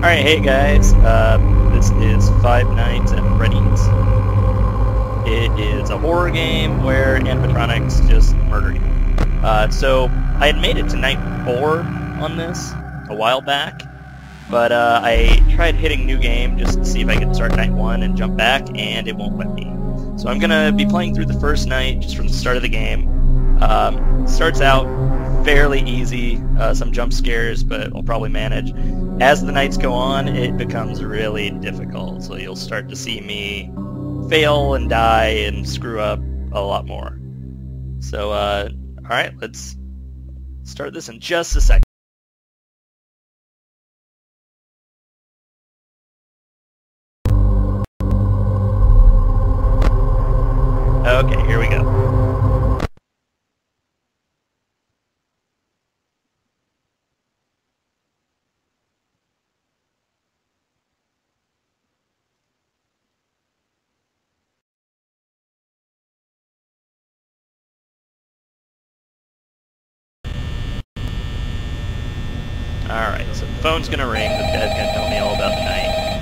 Alright, hey guys, this is Five Nights at Freddy's. It is a horror game where animatronics just murder you. So, I had made it to night 4 on this a while back, but I tried hitting new game just to see if I could start night 1 and jump back, and it won't let me. So I'm gonna be playing through the first night just from the start of the game. Starts out fairly easy, some jump scares, but I'll probably manage. As the nights go on, it becomes really difficult, so you'll start to see me fail and die and screw up a lot more. So, alright, let's start this in just a second. Okay, here we go. Alright, so the phone's gonna ring, the dad's gonna tell me all about the night.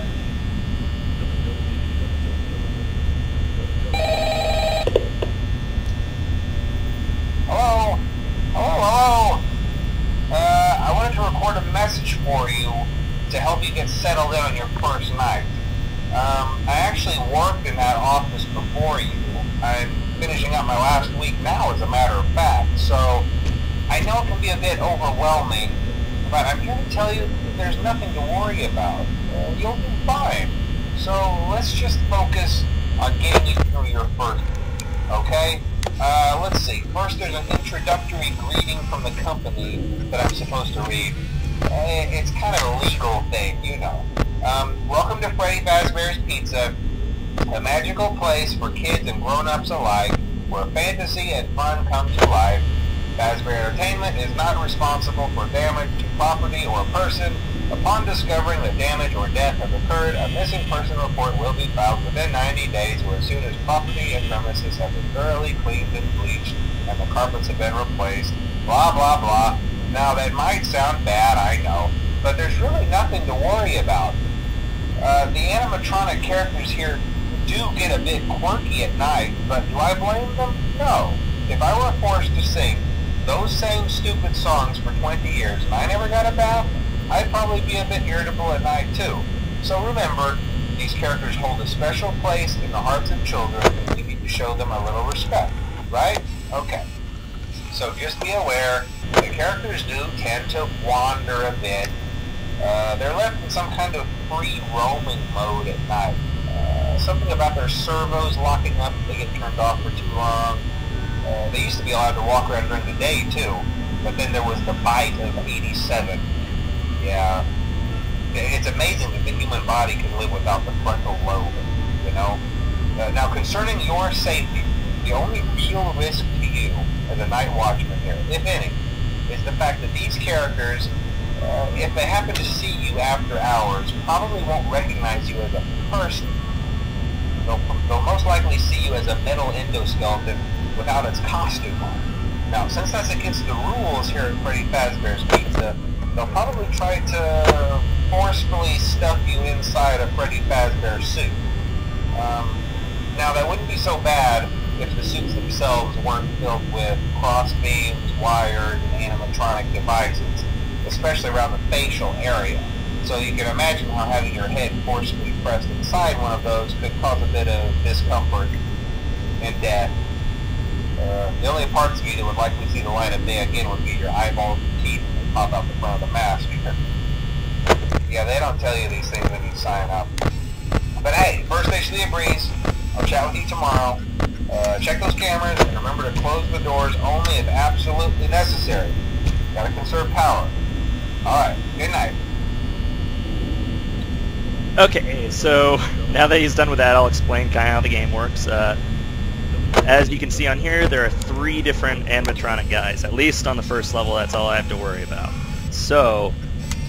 Hello? Hello? I wanted to record a message for you to help you get settled in on your first night. I actually worked in that office before you. I'm finishing up my last week now, as a matter of fact, so I know it can be a bit overwhelming, but I'm here to tell you there's nothing to worry about. You'll be fine. So let's just focus on getting you through your first week, okay? Let's see. First, there's an introductory greeting from the company that I'm supposed to read. It's kind of a legal thing, you know. Welcome to Freddy Fazbear's Pizza, a magical place for kids and grown-ups alike, where fantasy and fun come to life. Fazbear Entertainment is not responsible for damage to property or person. Upon discovering that damage or death has occurred, a missing person report will be filed within 90 days or as soon as property and premises have been thoroughly cleaned and bleached and the carpets have been replaced. Blah, blah, blah. Now, that might sound bad, I know, but there's really nothing to worry about. The animatronic characters here do get a bit quirky at night, but do I blame them? No. If I were forced to sing those same stupid songs for 20 years and I never got a bath, I'd probably be a bit irritable at night too. So remember, these characters hold a special place in the hearts of children and we need to show them a little respect, right? Okay. So just be aware, the characters do tend to wander a bit. They're left in some kind of free roaming mode at night. Something about their servos locking up if they get turned off for too long. They used to be allowed to walk around during the day too, but then there was the bite of 87. Yeah, it's amazing that the human body can live without the frontal lobe, you know? Now, concerning your safety, the only real risk to you as a night watchman here, if any, is the fact that these characters, if they happen to see you after hours, probably won't recognize you as a person. They'll most likely see you as a metal endoskeleton without its costume on. Now, since that's against the rules here at Freddy Fazbear's Pizza, they'll probably try to forcefully stuff you inside a Freddy Fazbear suit. Now, that wouldn't be so bad if the suits themselves weren't filled with cross beams, wires, and animatronic devices, especially around the facial area. So you can imagine how having your head forcefully pressed inside one of those could cause a bit of discomfort and death. The only parts of you that would likely see the light of day again would be your eyeballs and teeth that pop out the front of the mask. Yeah, they don't tell you these things when you sign up. But hey, first station of the breeze. I'll chat with you tomorrow. Check those cameras and remember to close the doors only if absolutely necessary. Gotta conserve power. Alright, good night. Okay, so now that he's done with that, I'll explain kind of how the game works. As you can see on here, there are 3 different animatronic guys. At least on the first level, that's all I have to worry about. So,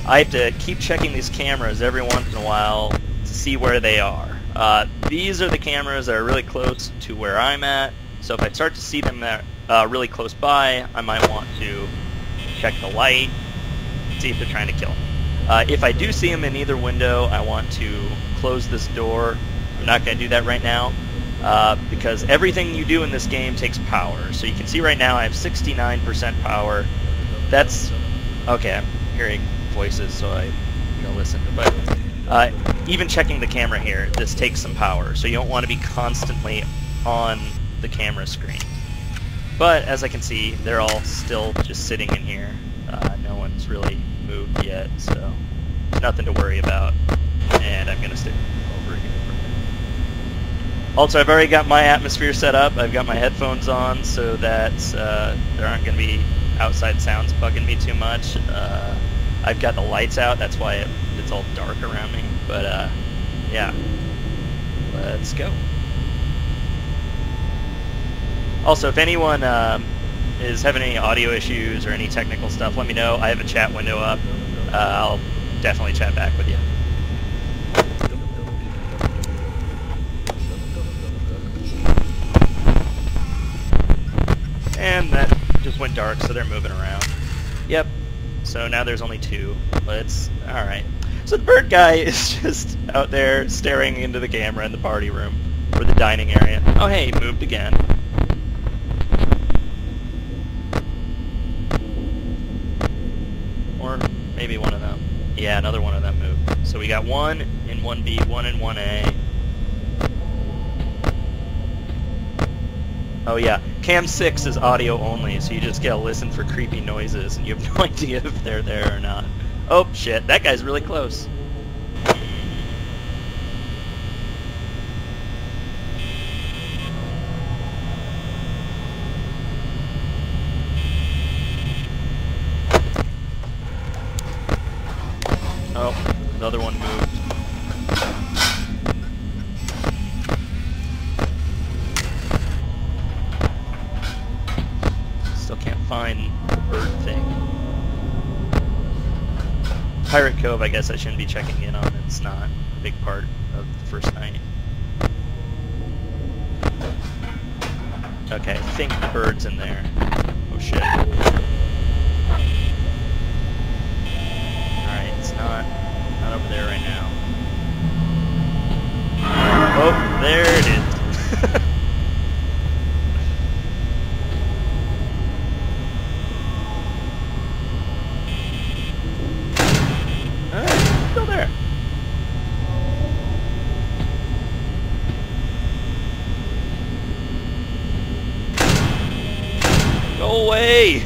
I have to keep checking these cameras every once in a while to see where they are. These are the cameras that are really close to where I'm at, so if I start to see them really close by, I might want to check the light, see if they're trying to kill me. If I do see him in either window, I want to close this door. I'm not going to do that right now because everything you do in this game takes power. So you can see right now I have 69% power. That's... okay, I'm hearing voices, so I'm going to listen. But even checking the camera here, this takes some power. So you don't want to be constantly on the camera screen. But as I can see, they're all still just sitting in here. No one's really moved yet, so nothing to worry about. And I'm going to stick over here for a minute. Also, I've already got my atmosphere set up. I've got my headphones on so that there aren't going to be outside sounds bugging me too much. I've got the lights out. That's why it's all dark around me. But yeah, let's go. Also, if anyone is having any audio issues or any technical stuff, let me know. I have a chat window up. I'll definitely chat back with you. And that just went dark, so they're moving around. Yep. So now there's only two. Let's... alright. So the bird guy is just out there staring into the camera in the party room, or the dining area. Oh hey, he moved again. Or maybe one of them. Yeah, another one of them moved. So we got one in 1B, one in 1A. Oh yeah, Cam 6 is audio only, so you just gotta listen for creepy noises, and you have no idea if they're there or not. Oh shit, that guy's really close. Oh, another one moved. Still can't find the bird thing. Pirate Cove, I guess I shouldn't be checking in on. It's not a big part of the first night. Okay, I think the bird's in there. Oh shit. Alright, it's not over there right now. Oh, there it is. Alright, still there. Go away!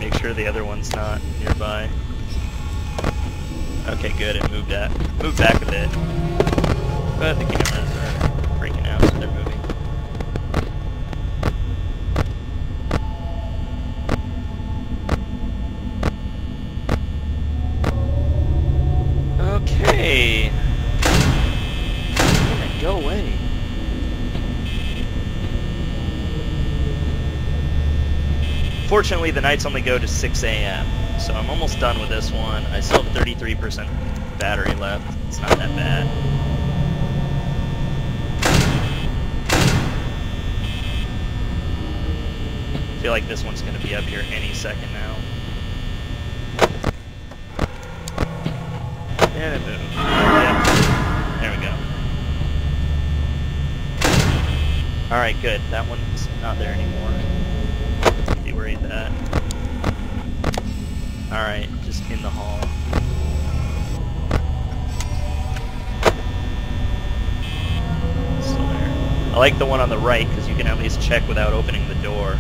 Make sure the other one's not nearby. Okay, good. It moved back a bit. But the cameras are freaking out, so they're moving. Okay. Go away. Fortunately, the nights only go to 6 a.m., so I'm almost done with this one. I still have 33% battery left. It's not that bad. I feel like this one's going to be up here any second now. And it moved. Yep. There we go. Alright, good. That one's not there anymore. Be worried that. Alright, just in the hall. Still there. I like the one on the right because you can at least check without opening the door.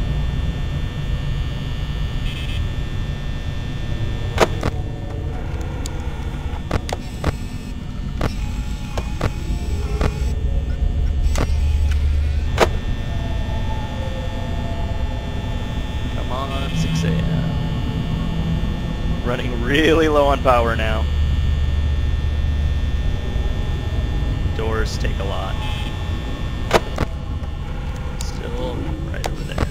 Come on, 6 a.m. Running really low on power now. Doors take a lot. Still right over there.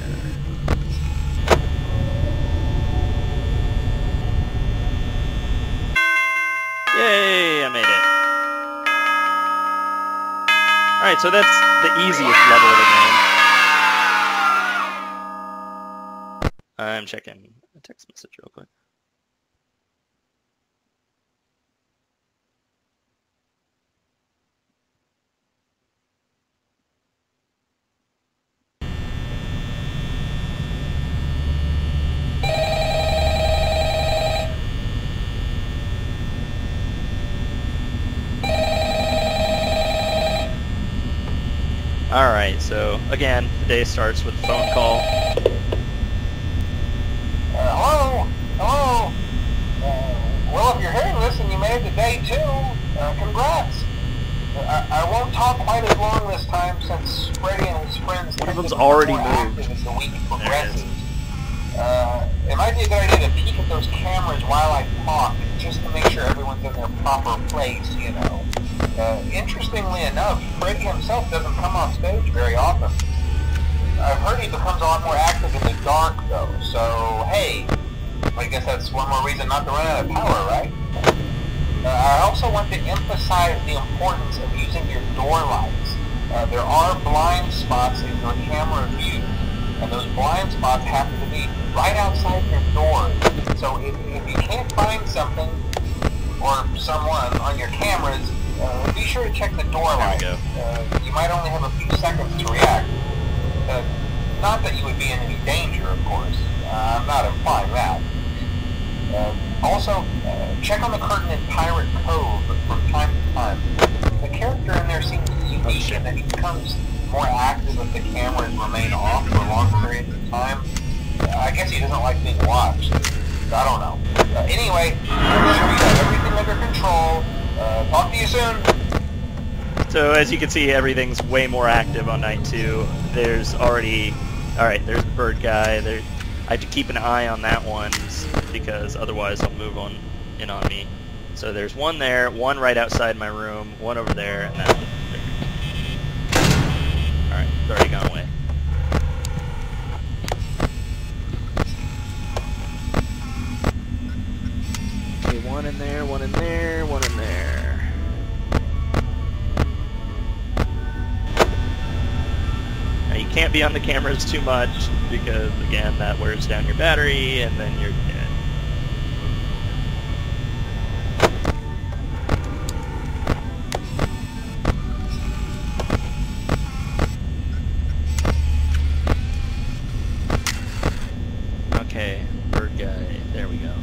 Yay, I made it. Alright, so that's the easiest level of the game. I'm checking a text message real quick. So again, the day starts with a phone call. Hello? Hello? Well, if you're hearing this and you made it to day 2, congrats. I won't talk quite as long this time since Freddy and his friends One of tend to them's be already more moved. active as the week There it progresses. is. It might be a good idea to peek at those cameras while I talk, just to make sure everyone's in their proper place, you know. Interestingly enough, Freddy himself doesn't come off stage very often. I've heard he becomes a lot more active in the dark, though, so hey, I guess that's one more reason not to run out of power, right? I also want to emphasize the importance of using your door lights. There are blind spots in your camera view, and those blind spots happen to be right outside your door. So if you can't find something or someone on your cameras, be sure to check the door light. You might only have a few seconds to react. Not that you would be in any danger, of course. I'm not implying that. Also, check on the curtain in Pirate Cove from time to time. The character in there seems unique in that he becomes more active if the cameras remain off for long periods of time. I guess he doesn't like being watched. I don't know. Anyway, I'm sure you have everything under control. Talk to you soon. So as you can see, everything's way more active on night 2. There's already... Alright, there's the bird guy. I have to keep an eye on that one because otherwise he'll move in on me. So there's one there, one right outside my room, one over there, and that one there. Alright, it's already gone away. Okay, one in there, one in there, one in there. Now you can't be on the cameras too much because, again, that wears down your battery and then you're dead. Okay, bird guy, there we go.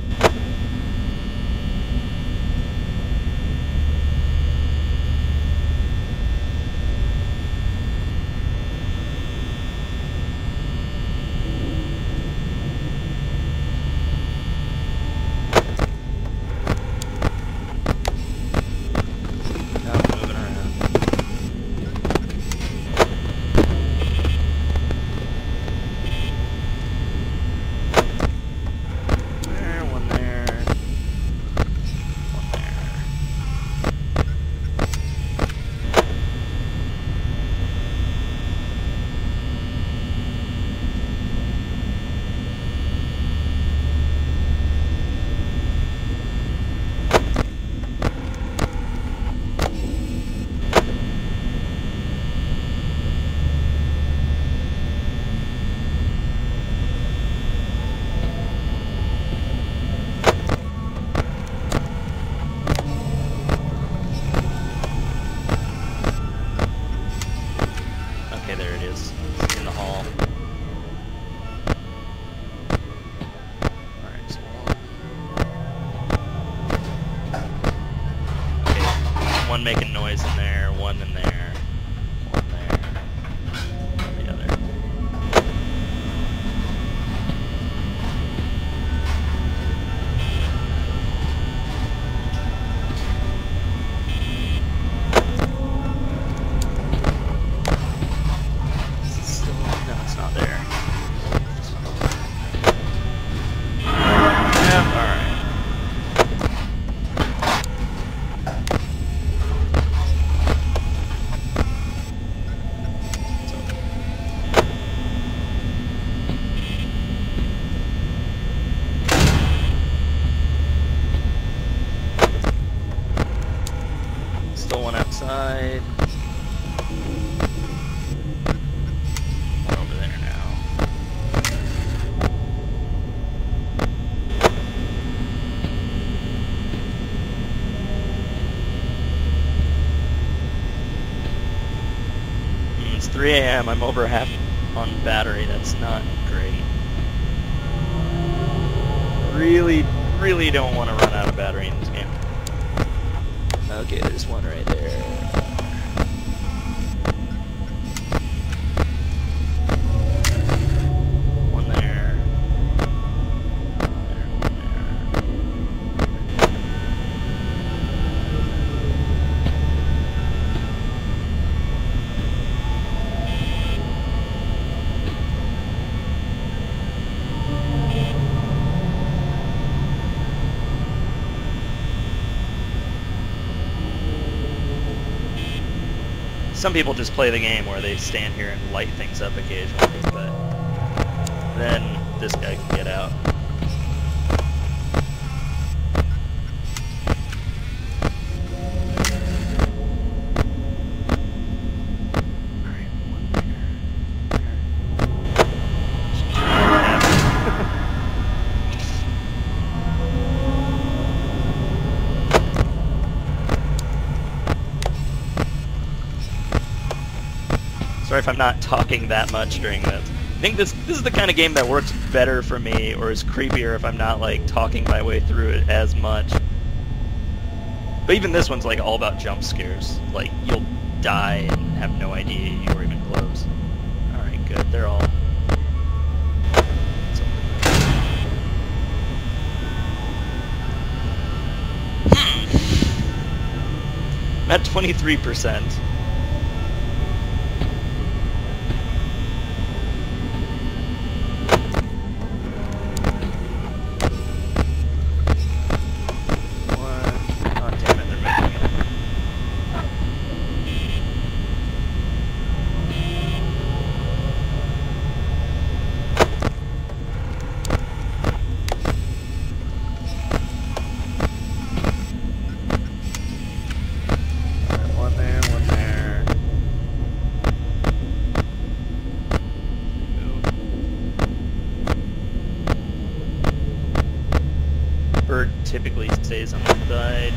One making noise in there, one in there, one there, one the other. Is it still? No, it's not there. Yep, alright. Still one outside. One over there now. It's 3 a.m. I'm over half on battery. That's not great. Really don't want to run out of battery in this game. Okay, there's one right there. Some people just play the game where they stand here and light things up occasionally, but then this guy can get out. Sorry if I'm not talking that much during this. I think this is the kind of game that works better for me, or is creepier if I'm not like talking my way through it as much. But even this one's like all about jump scares. Like you'll die and have no idea you were even close. Alright, good. They're all... I'm at 23%. Bird typically stays on the side.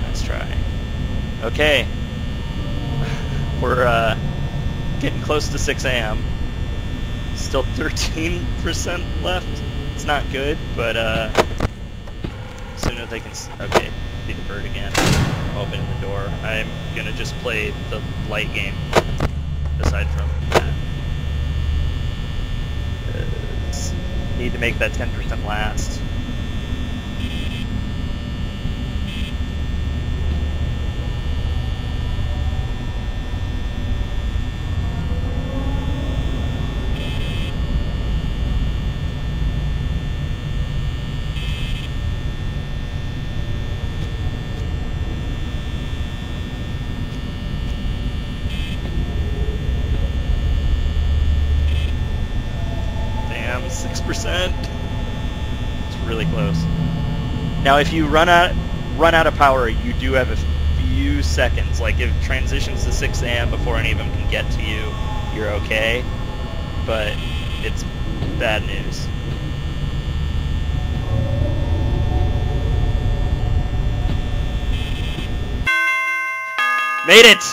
Let's try. Okay. We're getting close to 6 a.m. Still 13% left. It's not good, but as soon as they can... Okay, be the bird again. Opening the door. I'm gonna just play the light game aside from that. Need to make that 10% last. Damn, 6%. It's really close. Now, if you run out of power, you do have a few seconds. Like if it transitions to 6 a.m. before any of them can get to you, you're okay. But it's bad news. Made it!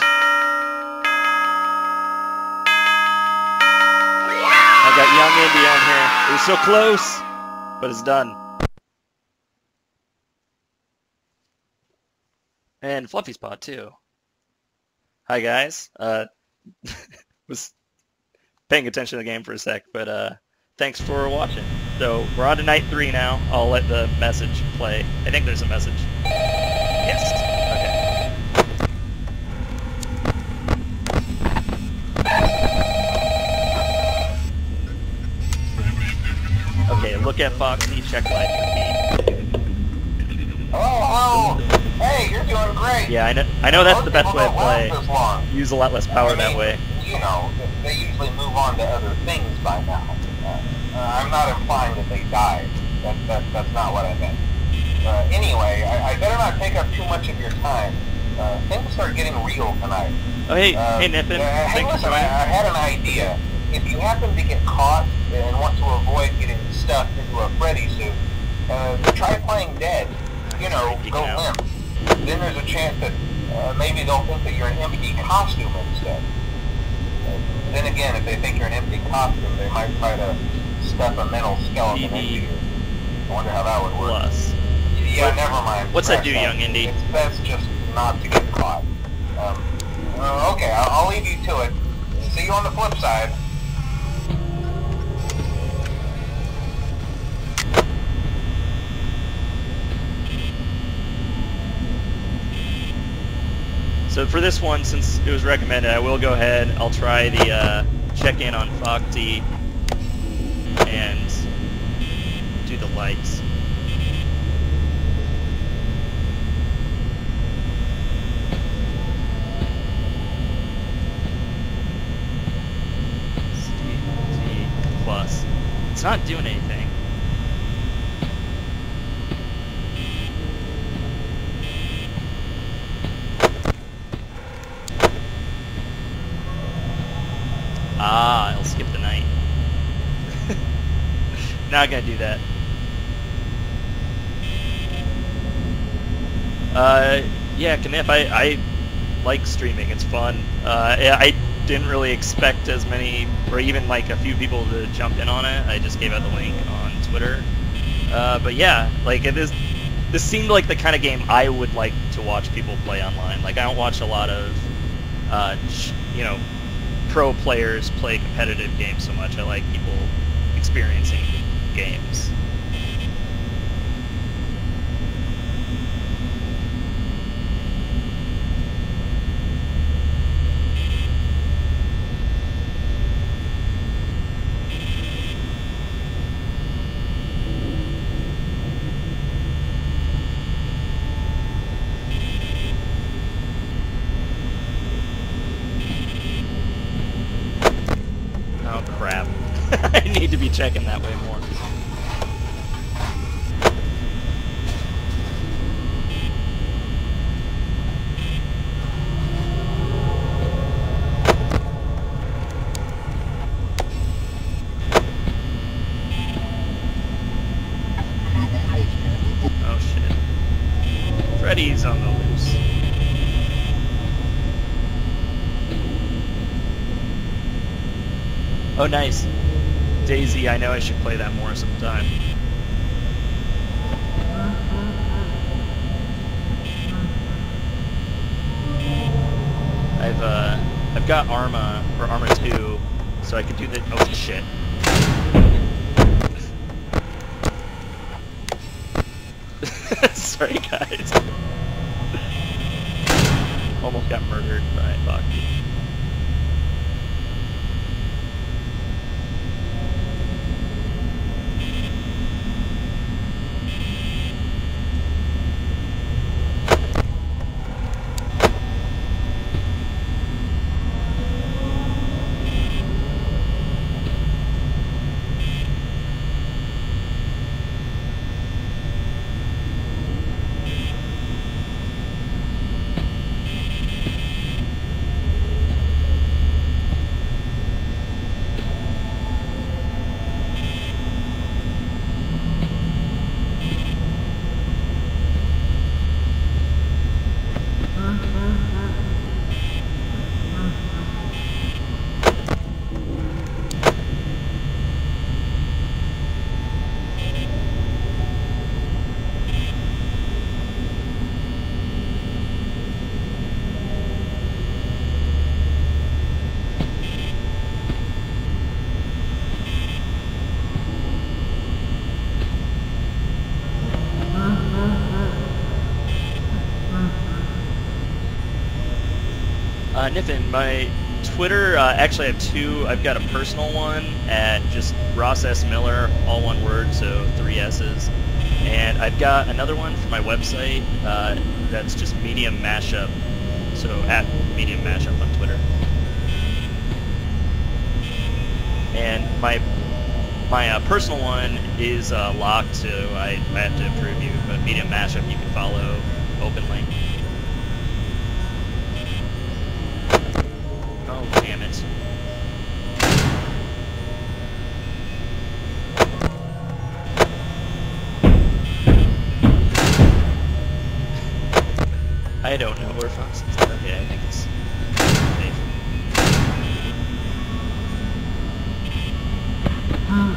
I got young Indy on here. It was so close, but it's done. And Fluffy's pod too. Hi guys. Was paying attention to the game for a sec, but thanks for watching. So we're on to night 3 now. I'll let the message play. I think there's a message. Yes. Okay, look at Foxy, check life repeat. Oh, hey, you're doing great. Yeah, I know that's the best way to play. This long. Use a lot less power that way. You know, they usually move on to other things by now. I'm not implying that they died. That's not what I meant. Anyway, I better not take up too much of your time. Things are getting real tonight. Oh, hey, Nippin. Hey, listen, I had an idea. If you happen to get caught and want to avoid getting stuffed into a Freddy suit, try playing dead. You know, go limp. Then there's a chance that maybe they'll think that you're an empty costume instead. Then again, if they think you're an empty costume, they might try to stuff a mental skeleton into you. I wonder how that would work. Plus. Yeah, never mind. What's that do, young Indy? It's best just not to get caught. Okay, I'll leave you to it. See you on the flip side. So for this one, since it was recommended, I will go ahead. I'll try the check-in on Foxy and do the lights. It's not doing anything. Ah, it'll skip the night. Not gonna do that. Yeah, Knip, I like streaming. It's fun. I didn't really expect as many, or even like a few people to jump in on it. I just gave out the link on Twitter. But yeah, like this seemed like the kind of game I would like to watch people play online. Like I don't watch a lot of, you know, pro players play competitive games so much. I like people experiencing games. Oh crap. I need to be checking that way more. Oh shit. Freddy's on the loose. Oh nice. Daisy, I know I should play that more sometime. I've got Arma, or Arma 2, so I could do the... Oh shit. Sorry guys. Almost got murdered by Baki. Niffin, my Twitter, actually I have two. I've got a personal one at just Ross S. Miller, all one word, so 3 S's. And I've got another one for my website that's just Medium Mashup, so at Medium Mashup on Twitter. And my personal one is locked, so I have to approve you, but Medium Mashup you can follow openly. Oh, damn it. I don't know where Fox is. Okay, I think it's safe. I'm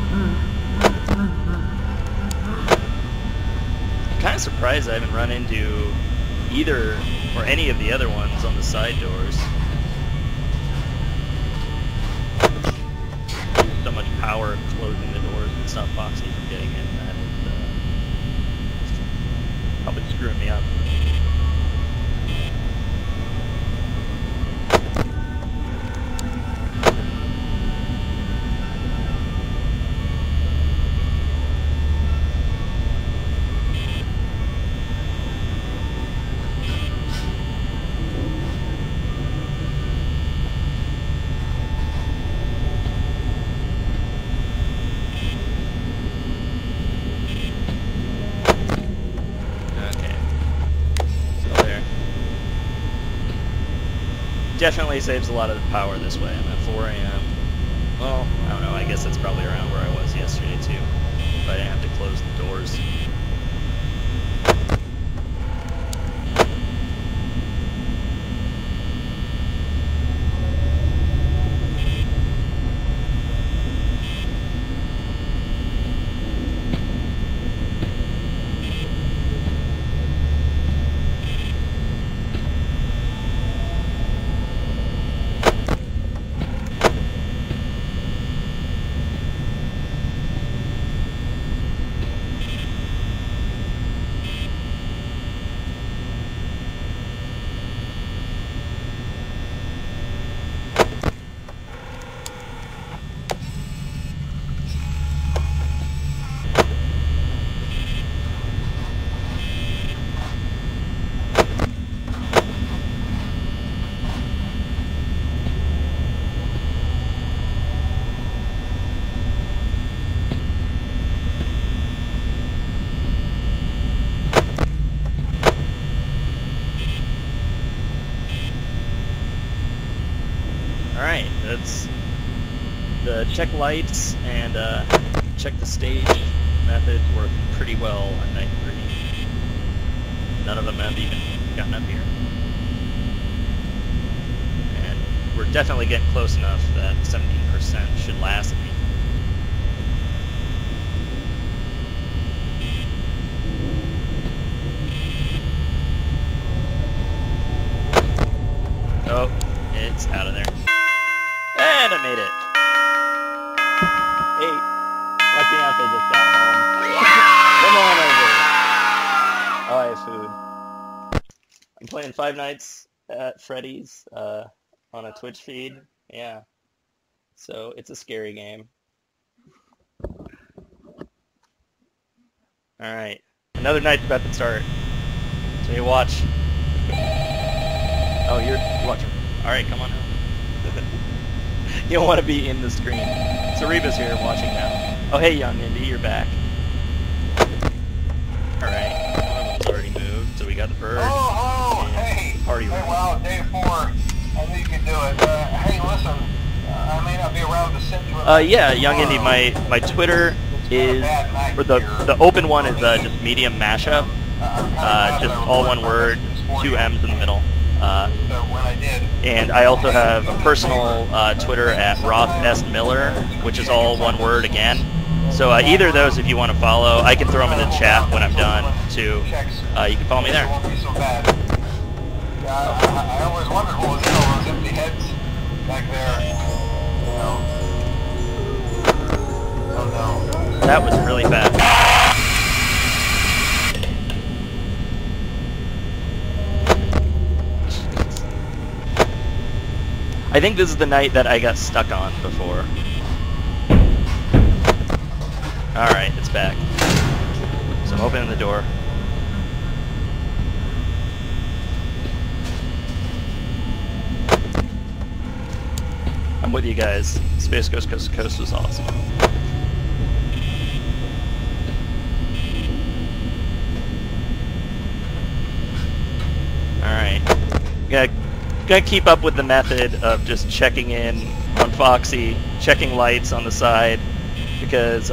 kind of surprised I haven't run into either or any of the other ones on the side doors. So much power closing the doors and stop Foxy from getting in. That is probably screwing me up. definitely saves a lot of power this way. I'm at 4 a.m. Well, I don't know, I guess that's probably around where I was yesterday too. If I didn't have to close the doors. Alright, that's the check lights and check the stage methods work pretty well on night 3. None of them have even gotten up here. And we're definitely getting close enough that 17% should last me. Oh, it's out of there. And I made it. Hey, my fiance just got home. Come on over. Oh, I have food. I'm playing Five Nights at Freddy's on a Twitch feed. Yeah. So it's a scary game. Alright. Another night's about to start. So you watch. Oh, you're watching. Alright, come on now. You don't want to be in the screen. Cereba's here watching now. Oh, hey, young Indy, you're back. Alright, one of them's already moved, so we got the bird. Oh, hey! Party Hey, room. wow, day 4. I knew you could do it. Hey, listen, I may not be around to send you a... Yeah, young Indy, my Twitter is, or the open one is just medium mashup. Just all one word, 2 M's in the middle. And I also have a personal Twitter at Roth S. Miller, which is all one word again. So either of those, if you want to follow, I can throw them in the chat when I'm done, too. You can follow me there. I always wondered what was in all those empty heads back there. You know. Oh no. That was really fast. I think this is the night that I got stuck on before. Alright, it's back. So I'm opening the door. I'm with you guys. Space Ghost Coast to Coast was awesome. Alright. Gotta keep up with the method of just checking in on Foxy, checking lights on the side, because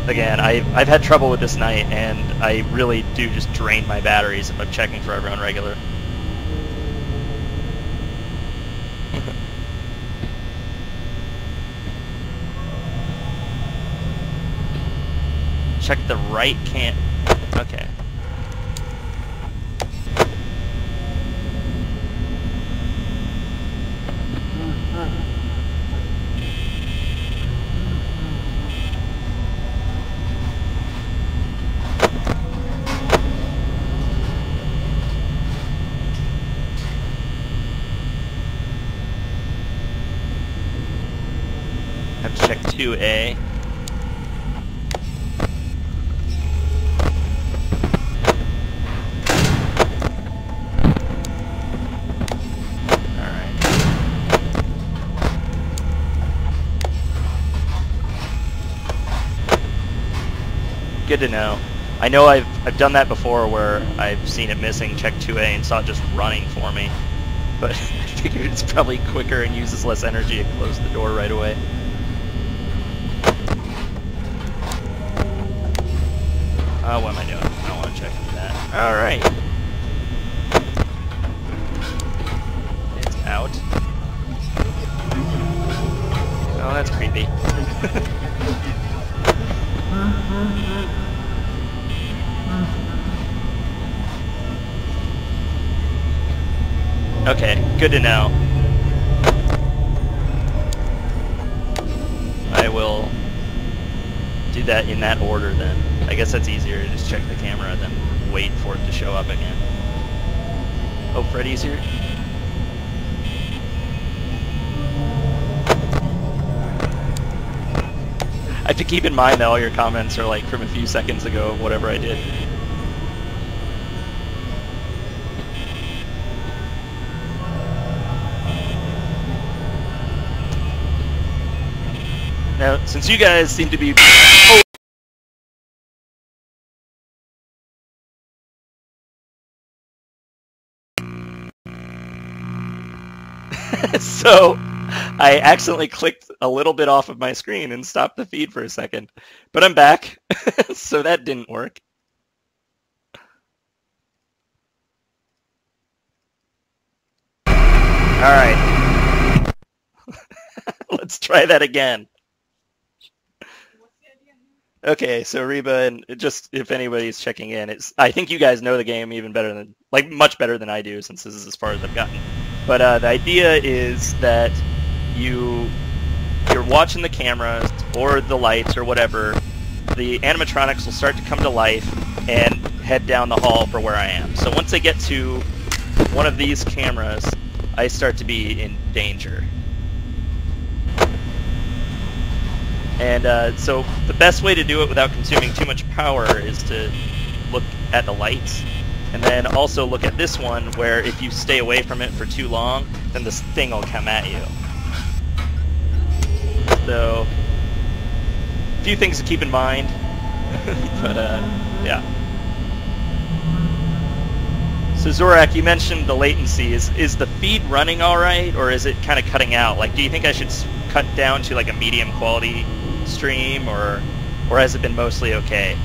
again, I've had trouble with this night, and I really do just drain my batteries if I'm checking for everyone regular. Check the right can. Okay. Have to check 2A. Good to know. I know I've done that before where I've seen it missing, checked 2A, and saw it just running for me. But figured it's probably quicker and uses less energy to close the door right away. What am I doing? I don't want to check into that. Alright. It's out. Oh, that's creepy. Okay, good to know. I will do that in that order then. I guess that's easier to just check the camera than wait for it to show up again. Oh, Freddy's here? I have to keep in mind that all your comments are like from a few seconds ago of whatever I did. Now, since you guys seem to be... Oh! So, I accidentally clicked a little bit off of my screen and stopped the feed for a second. But I'm back, so that didn't work. Alright. Let's try that again. Okay, so Reba, and just if anybody's checking in, I think you guys know the game even better than, like, much better than I do, since this is as far as I've gotten. But the idea is that you're watching the cameras or the lights or whatever. The animatronics will start to come to life and head down the hall for where I am. So once I get to one of these cameras, I start to be in danger. And so the best way to do it without consuming too much power is to look at the lights, and then also look at this one where if you stay away from it for too long, then this thing will come at you. So, a few things to keep in mind, but yeah. So Zorak, you mentioned the latency. Is the feed running alright, or is it kind of cutting out? Like, do you think I should cut down to like a medium quality stream, or has it been mostly okay?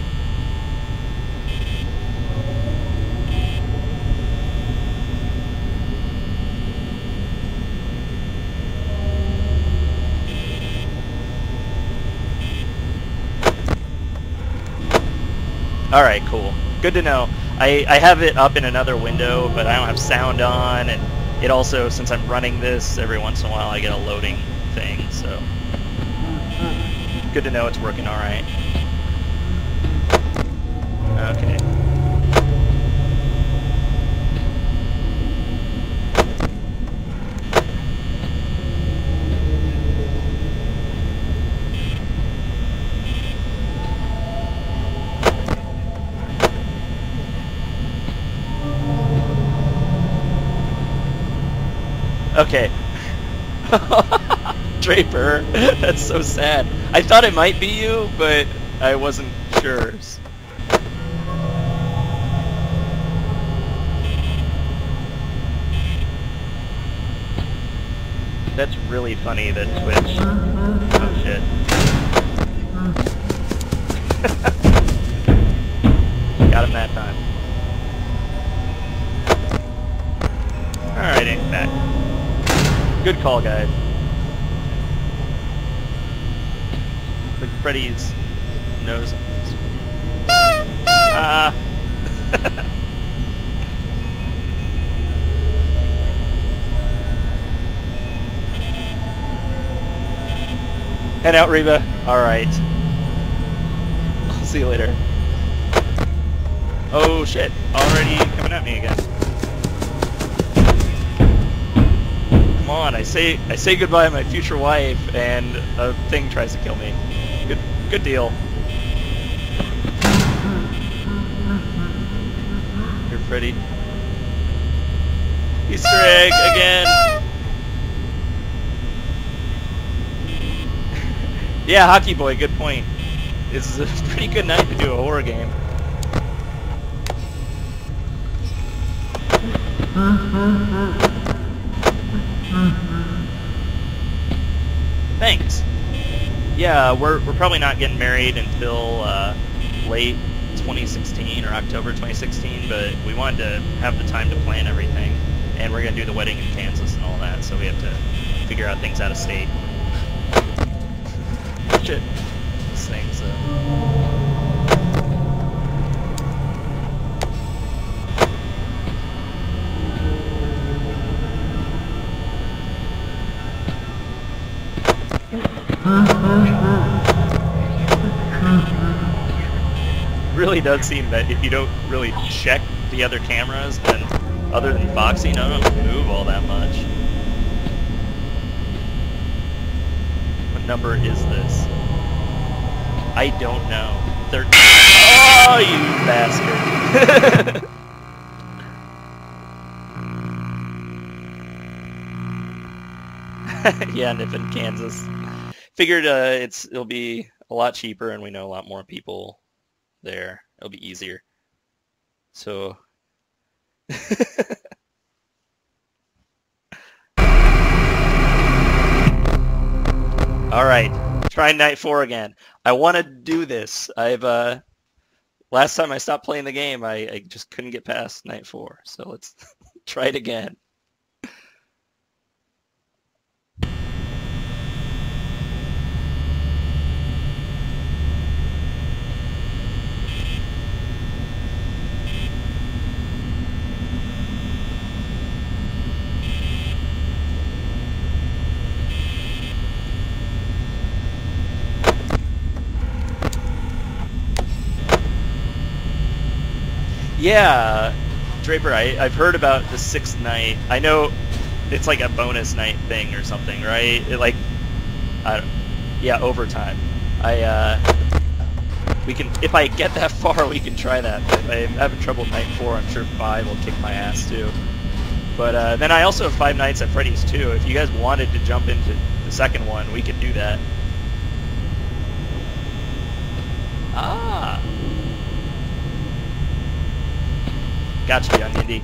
Alright, cool. Good to know. I have it up in another window, but I don't have sound on, and it also, since I'm running this, every once in a while I get a loading thing, so good to know it's working alright. Okay. Okay. Draper, that's so sad. I thought it might be you, but I wasn't sure. That's really funny that Twitch... Oh shit. Got him that time. Alright, ain't back. Good call, guys. Like Freddy's nose. Ah. Head out, Reba. Alright. I'll see you later. Oh shit. Already coming at me again. Come on, I say goodbye to my future wife, and a thing tries to kill me. Good deal. Here, Freddy. Easter egg again. Yeah, Hockey Boy, good point. This is a pretty good night to do a horror game. Yeah, we're probably not getting married until late 2016 or October 2016, but we wanted to have the time to plan everything, and we're gonna do the wedding in Kansas and all that, so we have to figure out things out of state. Shit, this thing's really does seem that if you don't really check the other cameras, then other than Foxy, none of them move all that much. What number is this? I don't know. They're... Oh, you bastard! Yeah, Nippon, Kansas. Figured it'll be a lot cheaper, and we know a lot more people there. It'll be easier. So. All right, trying night 4 again. I want to do this. Last time I stopped playing the game, I just couldn't get past night 4. So let's try it again. Yeah, Draper, I've heard about the 6th night. I know it's like a bonus night thing or something, right? Yeah, overtime. We can, if I get that far, we can try that. But if I'm having trouble with night 4, I'm sure 5 will kick my ass too. But then I also have 5 Nights at Freddy's too. If you guys wanted to jump into the second one, we could do that. Ah. Gotcha, young indie.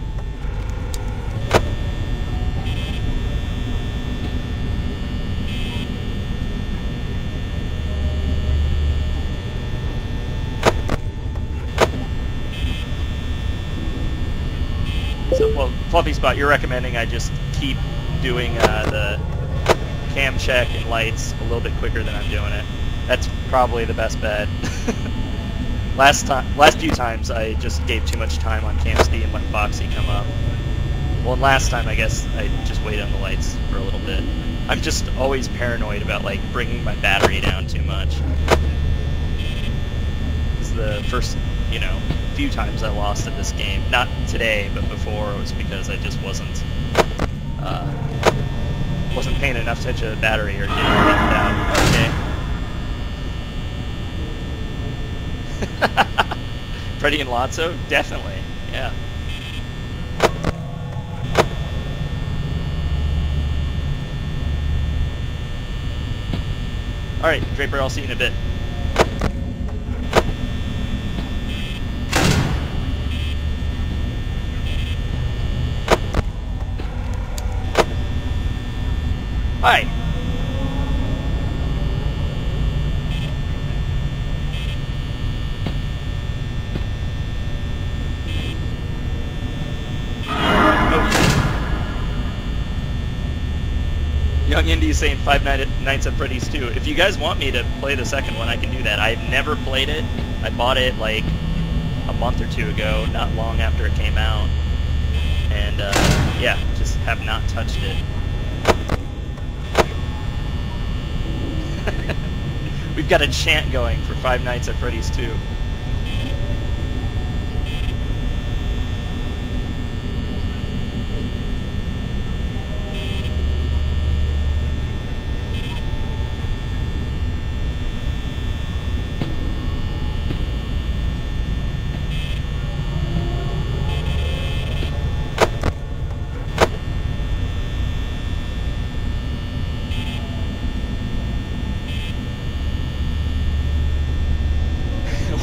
So, well, Fluffy Spot, you're recommending I just keep doing the cam check and lights a little bit quicker than I'm doing it. That's probably the best bet. Last few times I just gave too much time on Cam Steve and let Foxy come up. Well, and last time I guess I just waited on the lights for a little bit. I'm just always paranoid about like bringing my battery down too much. This is the first, few times I lost at this game. Not today, but before it was because I just wasn't paying enough attention to the battery or didn't get it down. Okay. Freddy and Lotso? Definitely, yeah. Alright, Draper, I'll see you in a bit. Hi! Young Indy is saying 5 Nights at Freddy's 2. If you guys want me to play the second one, I can do that. I've never played it. I bought it like a month or two ago, not long after it came out. And yeah, just have not touched it. We've got a chant going for 5 Nights at Freddy's 2.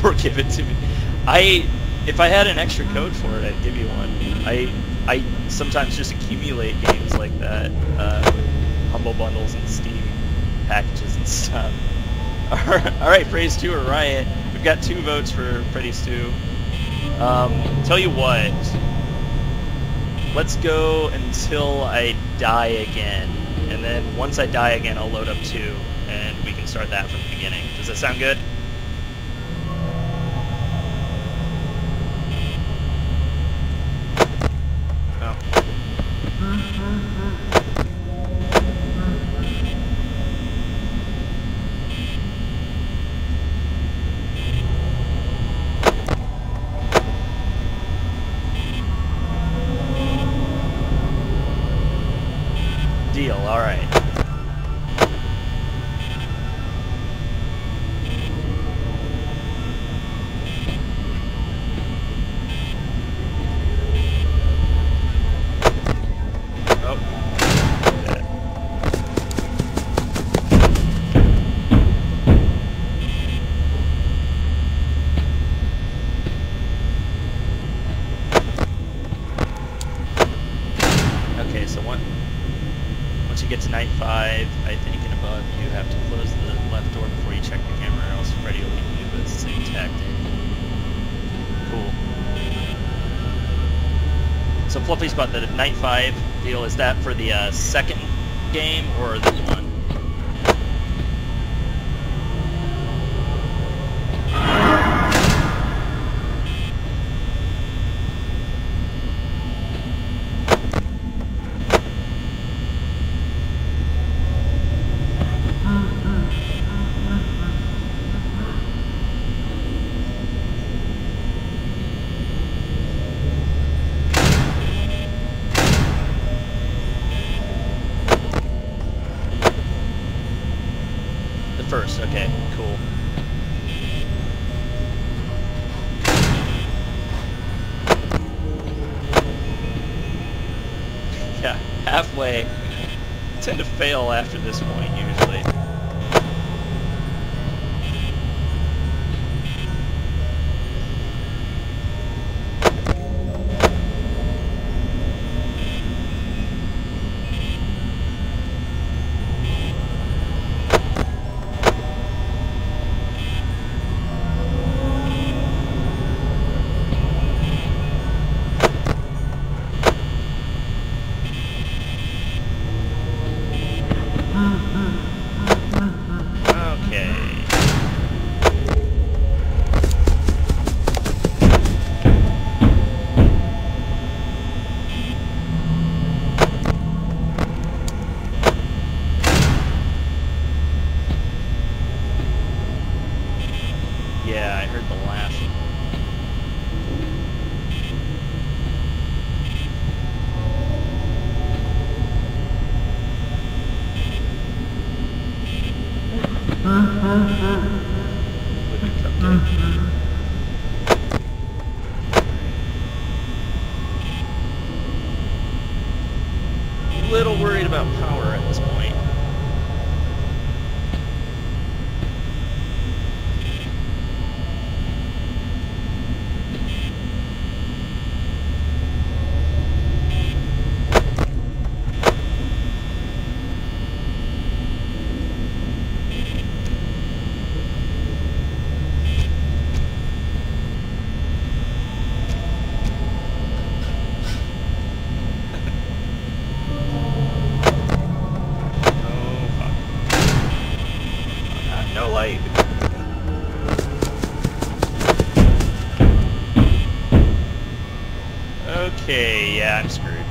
Or give it to me. If I had an extra code for it, I'd give you one. I sometimes just accumulate games like that with humble bundles and Steam packages and stuff. Alright, Phrase 2 or Riot. We've got 2 votes for Freddy's 2. Tell you what. Let's go until I die again. And then once I die again, I'll load up 2. And we can start that from the beginning. Does that sound good? Oh. Deal, alright. Okay, so once you get to night 5, I think, and above, you have to close the left door before you check the camera, or else Freddy will leave you with the same tactic. Cool. So Fluffy Spot, the night 5 deal, is that for the second game, or this one? First, okay, cool. Yeah, halfway. I tend to fail after this point, usually. Yeah, I heard the laugh. A little worried about power at this point. No light. Okay, yeah, I'm screwed.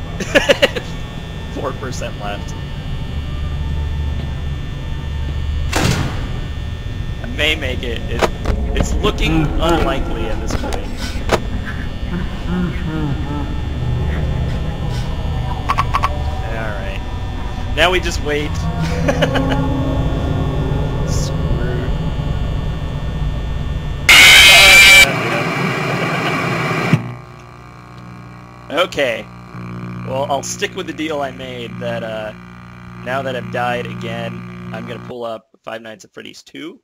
4% left. I may make it. It's looking unlikely at this point. Alright. Now we just wait. Okay. Well, I'll stick with the deal I made that now that I've died again, I'm going to pull up Five Nights at Freddy's 2.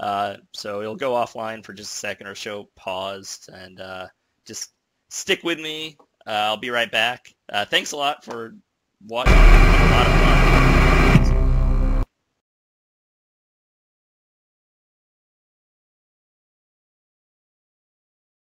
So it'll go offline for just a second or show paused, and just stick with me. I'll be right back. Thanks a lot for watching. It's been a lot of fun.